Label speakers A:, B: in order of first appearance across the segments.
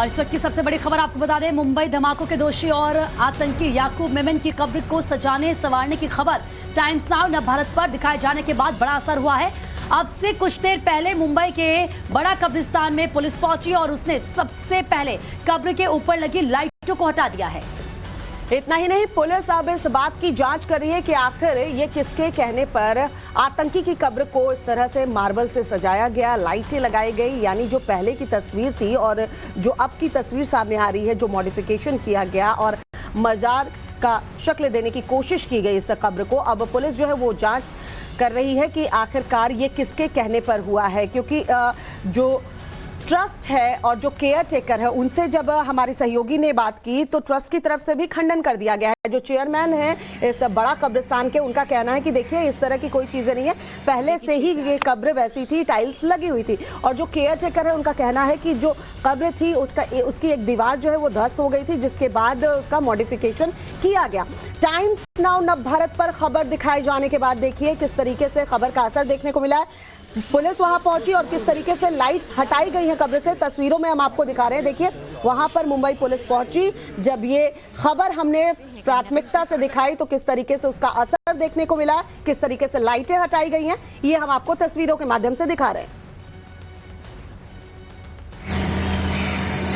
A: और इस वक्त की सबसे बड़ी खबर आपको बता दें, मुंबई धमाकों के दोषी और आतंकी याकूब मेमन की कब्र को सजाने संवारने की खबर टाइम्स नाउ नवभारत पर दिखाए जाने के बाद बड़ा असर हुआ है। अब से कुछ देर पहले मुंबई के बड़ा कब्रिस्तान में पुलिस पहुंची और उसने सबसे पहले कब्र के ऊपर लगी लाइटों को हटा दिया है।
B: इतना ही नहीं, पुलिस अब इस बात की जांच कर रही है कि आखिर ये किसके कहने पर आतंकी की कब्र को इस तरह से मार्बल से सजाया गया, लाइटें लगाई गई। यानी जो पहले की तस्वीर थी और जो अब की तस्वीर सामने आ रही है, जो मॉडिफिकेशन किया गया और मजार का शक्ल देने की कोशिश की गई इस कब्र को, अब पुलिस जो है वो जांच कर रही है कि आखिरकार ये किसके कहने पर हुआ है। क्योंकि जो ट्रस्ट है और जो केयर टेकर है, उनसे जब हमारे सहयोगी ने बात की तो ट्रस्ट की तरफ से भी खंडन कर दिया गया है। जो चेयरमैन है इस बड़ा कब्रिस्तान के, उनका कहना है कि देखिए इस तरह की कोई चीजें नहीं है, पहले से ही ये कब्र वैसी थी, टाइल्स लगी हुई थी। और जो केयर टेकर है उनका कहना है कि जो कब्र थी उसकी एक दीवार जो है वो ध्वस्त हो गई थी, जिसके बाद उसका मॉडिफिकेशन किया गया। टाइम्स नाउ नवभारत पर खबर दिखाए जाने के बाद देखिए किस तरीके से खबर का असर देखने को मिला है। पुलिस वहां पहुंची और किस तरीके से लाइट्स हटाई गई हैं कब्र से, तस्वीरों में हम आपको दिखा रहे हैं। देखिए वहां पर मुंबई पुलिस पहुंची, जब ये खबर हमने प्राथमिकता से दिखाई तो किस तरीके से उसका असर देखने को मिला, किस तरीके से लाइटें हटाई गई हैं, ये हम आपको तस्वीरों के माध्यम से दिखा रहे हैं।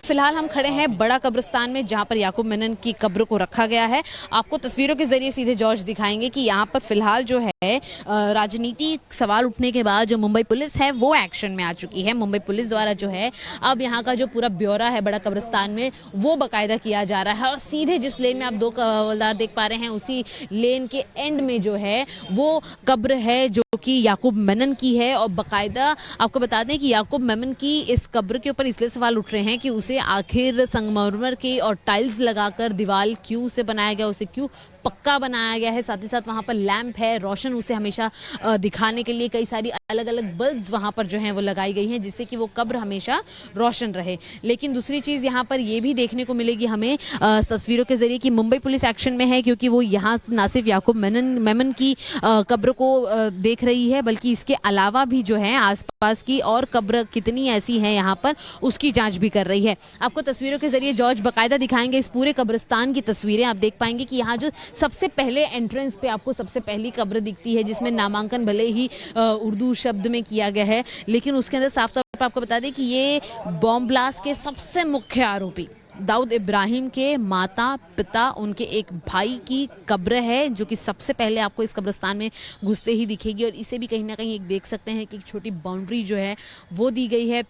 C: फिलहाल हम खड़े हैं बड़ा कब्रिस्तान में, जहां पर याकूब मेनन की कब्र को रखा गया है। आपको तस्वीरों के जरिए सीधे जॉर्ज दिखाएंगे कि यहाँ पर फिलहाल जो है राजनीतिक सवाल उठने के बाद जो मुंबई पुलिस है वो एक्शन में आ चुकी है। मुंबई पुलिस द्वारा जो है अब यहाँ का जो पूरा ब्यौरा है बड़ा कब्रिस्तान में वो बाकायदा किया जा रहा है। और सीधे जिस लेन में आप दो हवलदार देख पा रहे हैं, उसी लेन के एंड में जो है वो कब्र है जो कि याकूब मेनन की है। और बाकायदा आपको बता दें कि याकूब मेमन की इस कब्र के ऊपर इसलिए सवाल उठ रहे हैं कि उसे आखिर संगमरमर के और टाइल्स लगाकर दीवार क्यों से बनाया गया, उसे क्यों पक्का बनाया गया है। साथ ही साथ वहाँ पर लैंप है, रोशन उसे हमेशा दिखाने के लिए कई सारी अलग अलग बल्ब्स वहाँ पर जो हैं वो लगाई गई हैं, जिससे कि वो कब्र हमेशा रोशन रहे। लेकिन दूसरी चीज़ यहाँ पर ये भी देखने को मिलेगी हमें तस्वीरों के जरिए कि मुंबई पुलिस एक्शन में है, क्योंकि वो यहाँ ना सिर्फ याकूब मेमन की कब्र को देख रही है, बल्कि इसके अलावा भी जो है आसपास की और कब्र कितनी ऐसी हैं यहाँ पर उसकी जाँच भी कर रही है। आपको तस्वीरों के जरिए जॉर्ज बाकायदा दिखाएंगे इस पूरे कब्रिस्तान की तस्वीरें। आप देख पाएंगे कि यहाँ जो सबसे पहले एंट्रेंस पे आपको सबसे पहली कब्र दिखती है, जिसमें नामांकन भले ही उर्दू शब्द में किया गया है, लेकिन उसके अंदर साफ तौर पर आपको बता दें कि ये बॉम्ब ब्लास्ट के सबसे मुख्य आरोपी दाऊद इब्राहिम के माता पिता, उनके एक भाई की कब्र है, जो कि सबसे पहले आपको इस कब्रिस्तान में घुसते ही दिखेगी। और इसे भी कहीं ना कहीं एक देख सकते हैं कि एक छोटी बाउंड्री जो है वो दी गई है।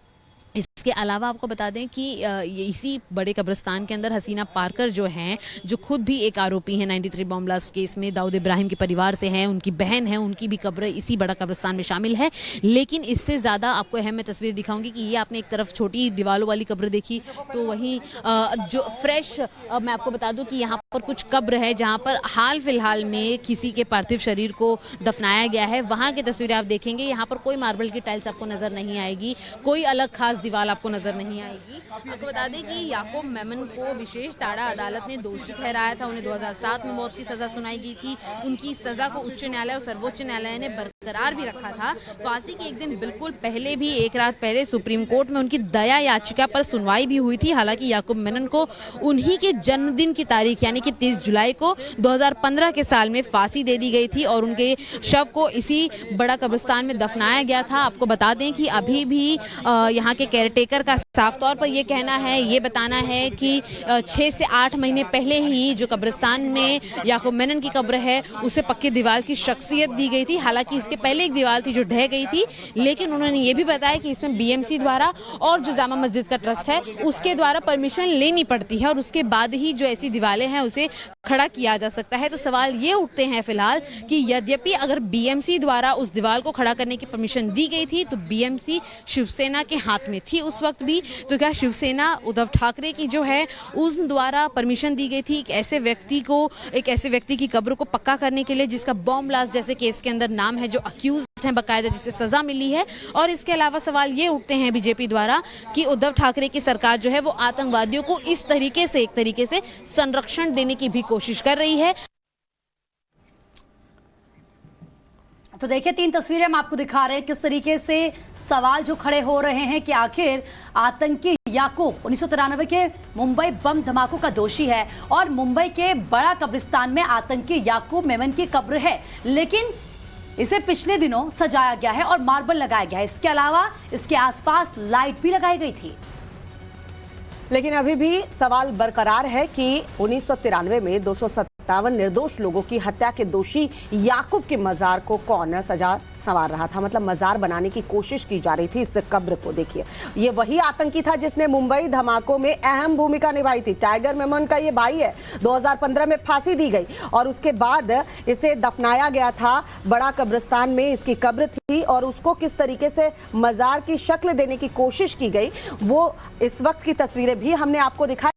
C: इसके अलावा आपको बता दें कि इसी बड़े कब्रिस्तान के अंदर हसीना पारकर जो हैं, जो खुद भी एक आरोपी हैं 93 बॉम्ब ब्लास्ट केस में, दाऊद इब्राहिम के परिवार से हैं, उनकी बहन है, उनकी भी कब्र इसी बड़ा कब्रिस्तान में शामिल है। लेकिन इससे ज़्यादा आपको अहम मैं तस्वीर दिखाऊंगी कि ये आपने एक तरफ छोटी दीवारों वाली कब्र देखी, तो वहीं जो फ्रेश मैं आपको बता दूं कि यहाँ पर कुछ कब्र है जहाँ पर हाल फिलहाल में किसी के पार्थिव शरीर को दफनाया गया है। वहाँ की तस्वीरें आप देखेंगे, यहाँ पर कोई मार्बल की टाइल्स आपको नजर नहीं आएगी, कोई अलग खास दीवार आपको नजर नहीं आएगी। आपको बता दें कि याकूब मेमन को विशेष टाड़ा अदालत ने दोषी ठहराया था। उन्हें 2007 में मौत की सजा सुनाई गई थी। उनकी सजा को उच्च न्यायालय और सर्वोच्च न्यायालय ने बरकरार भी रखा था। फांसी के एक दिन बिल्कुल पहले भी, एक रात पहले सुप्रीम कोर्ट में उनकी दया याचिका पर सुनवाई भी हुई थी। हालांकि याकूब मेमन को उन्हीं के जन्मदिन की तारीख यानी कि 30 जुलाई को 2015 के साल में फांसी दे दी गई थी और उनके शव को इसी बड़ा कब्रिस्तान में दफनाया गया था। आपको बता दें कि अभी भी यहाँ के केयरटेकर का साफ तौर पर यह कहना है, ये बताना है कि 6 से 8 महीने पहले ही जो कब्रिस्तान में याकूब मेनन की कब्र है उसे पक्की दीवार की शख्सियत दी गई थी। हालांकि इसके पहले एक दीवार थी जो ढह गई थी, लेकिन उन्होंने ये भी बताया कि इसमें बीएमसी द्वारा और जो जामा मस्जिद का ट्रस्ट है उसके द्वारा परमिशन लेनी पड़ती है और उसके बाद ही जो ऐसी दीवारें हैं उसे खड़ा किया जा सकता है। तो सवाल ये उठते हैं फिलहाल कि यद्यपि अगर बीएमसी द्वारा उस दीवार को खड़ा करने की परमिशन दी गई थी तो बीएमसी शिवसेना के हाथ में थी उस वक्त भी, तो क्या शिवसेना उद्धव ठाकरे की जो है उस द्वारा परमिशन दी गई थी एक ऐसे व्यक्ति की कब्र को पक्का करने के लिए जिसका बॉम्ब ब्लास्ट जैसे केस के अंदर नाम है, जो अक्यूज्ड है बाकायदा, जिसे सजा मिली है। और इसके अलावा सवाल ये उठते हैं बीजेपी द्वारा कि उद्धव ठाकरे की सरकार जो है वो आतंकवादियों को इस तरीके से, एक तरीके से संरक्षण देने की भी कोशिश कर रही है।
A: तो देखिए 3 तस्वीरें हम आपको दिखा रहे हैं किस तरीके से सवाल जो खड़े हो रहे हैं कि आखिर आतंकी याकूब 1993 के मुंबई बम धमाकों का दोषी है और मुंबई के बड़ा कब्रिस्तान में आतंकी याकूब मेमन की कब्र है, लेकिन इसे पिछले दिनों सजाया गया है और मार्बल लगाया गया है। इसके अलावा इसके आसपास लाइट भी लगाई गई थी।
B: लेकिन अभी भी सवाल बरकरार है कि 1993 में 257 निर्दोष लोगों की हत्या के दोषी याकूब के मजार को कौन सजा संवार रहा था, मतलब मजार बनाने की कोशिश की जा रही थी इस कब्र को। देखिए, ये वही आतंकी था जिसने मुंबई धमाकों में अहम भूमिका निभाई थी। टाइगर मेमन का ये भाई है, 2015 में फांसी दी गई और उसके बाद इसे दफनाया गया था बड़ा कब्रिस्तान में, इसकी कब्र थी और उसको किस तरीके से मजार की शक्ल देने की कोशिश की गई वो इस वक्त की तस्वीरें भी हमने आपको दिखाई।